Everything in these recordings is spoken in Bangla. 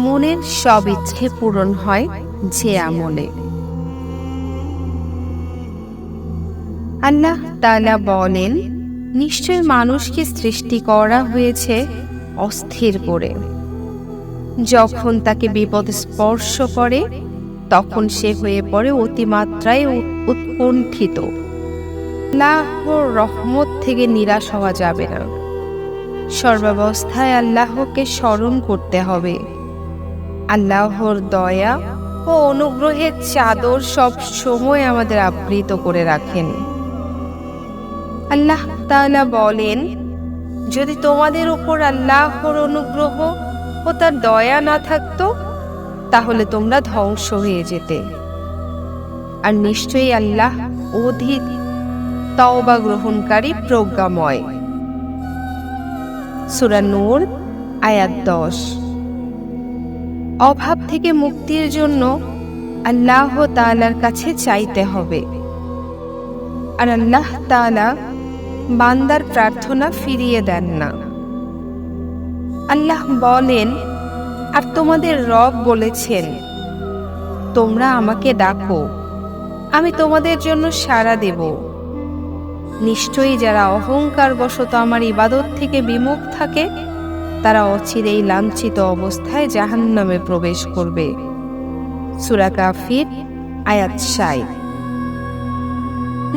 মনের সব ইচ্ছে পূরণ হয় যে আমলে। আল্লাহ তাআলা বলেন, নিশ্চয় মানুষকে সৃষ্টি করা হয়েছে অস্থির করে। যখন তাকে বিপদ স্পর্শ করে তখন সে হয়ে পড়ে অতিমাত্রায় উৎকণ্ঠিত। আল্লাহর রহমত থেকে নিরাশ হওয়া যাবে না। সর্বাবস্থায় আল্লাহকে স্মরণ করতে হবে। আল্লাহর দয়া ও অনুগ্রহের চাদর সব সময় আমাদের আবৃত করে রাখেন। আল্লাহ তাআলা বলেন, যদি তোমাদের উপর আল্লাহর অনুগ্রহ ও তার দয়া না থাকতো তাহলে তোমরা ধ্বংস হয়ে যেতে। আর নিশ্চয়ই আল্লাহ অধিক তওবা গ্রহণকারী, প্রজ্ঞাময়। সূরা নূর আয়াত 10। অভাব থেকে মুক্তির জন্য আল্লাহ তাআলার কাছে চাইতে হবে। আর আল্লাহ তাআলা বান্দার প্রার্থনা ফিরিয়ে দেন না। আল্লাহ বলেন, আর তোমাদের রব বলেছেন, তোমরা আমাকে ডাকো, আমি তোমাদের জন্য সাড়া দেব। নিশ্চয়ই যারা অহংকার বশত আমার ইবাদত থেকে বিমুখ থাকে তারা অচিরেই লাঞ্ছিত অবস্থায় জাহান্নামে প্রবেশ করবে। সূরা কাফির আয়াত 60।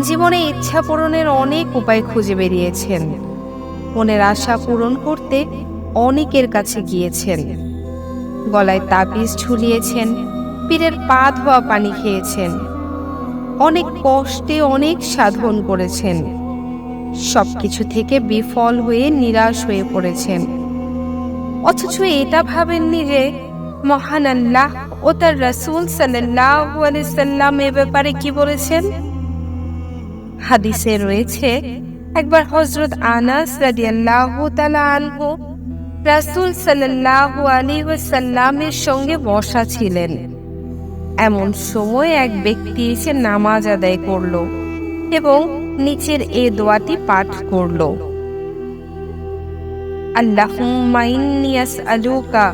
জীবনে ইচ্ছা পূরণের অনেক উপায় খুঁজে বেরিয়েছেন। মনের আশা পূরণ করতে অনেকের কাছে গিয়েছেন। গলায় তাবিজ ঝুলিয়েছেন, পীরের পা ধোয়া পানি খেয়েছেন, অনেক কষ্টে অনেক সাধন করেছেন। সবকিছু থেকে বিফল হয়ে নিরাশ হয়ে পড়েছেন। অথচ এটা ভাবেননি যে মহান আল্লাহ ও তার রাসূল সাল্লাল্লাহু আলাইহি সাল্লাম এ ব্যাপারে কি বলেছেন। হাদিসে রয়েছে, একবার হযরত আনাস রাদিয়াল্লাহু তাআলা আনহু রাসূল সাল্লাল্লাহু আলাইহি ওয়াসাল্লামের সঙ্গে বসা ছিলেন। এমন সময় এক ব্যক্তি এসে নামাজ আদায় করল এবং নিচের এই দোয়াটি পাঠ করল, আল্লাহুম্মা ইন্নী আসআলুকা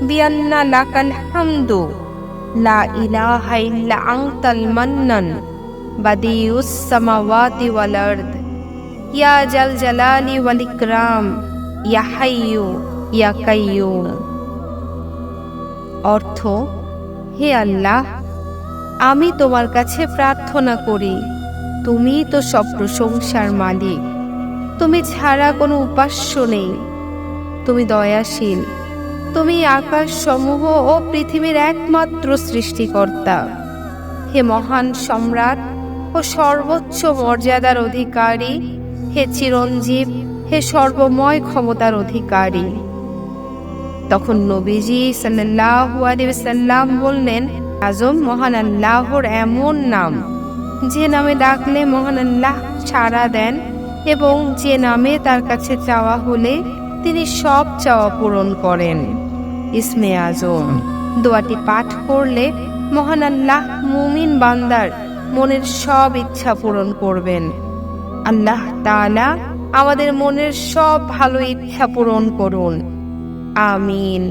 বিআন্না লাকাল হামদু লা ইলাহা ইল্লা আনতাল মান্নান বাদিউস সামাওয়াতি ওয়াল আরদ ইয়া জাল জালালি ওয়াল ইকরাম ইয়া হাইয়্যু ইয়া কাইয়্যুম। অর্থ, হে আল্লাহ, আমি তোমার কাছে প্রার্থনা করি, তুমি তো সব প্রশংসার মালিক, তুমি ছাড়া কোনো উপাস্য নেই, তুমি দয়াশীল, তুমি আকাশ সমূহ ও পৃথিবীর একমাত্র সৃষ্টিকর্তা। হে মহান সম্রাট ও সর্বোচ্চ মর্যাদার অধিকারী, হে চিরঞ্জীব, হে সর্বময় ক্ষমতার অধিকারী। তখন নবীজি সাল্লাল্লাহু আলাইহি ওয়াসাল্লাম বললেন, আজম মহান আল্লাহর এমন নাম যে নামে ডাকলে মহান আল্লাহ সাড়া দেন এবং যে নামে তার কাছে চাওয়া হলে তিনি সব চাওয়া পূরণ করেন। ইসমে আজম দোয়াটি পাঠ করলে মহান আল্লাহ মুমিন বান্দার মনের সব ইচ্ছা পূরণ করবেন। আল্লাহ তাআলা আমাদের মনের সব ভালো ইচ্ছা পূরণ করুন। আমিন।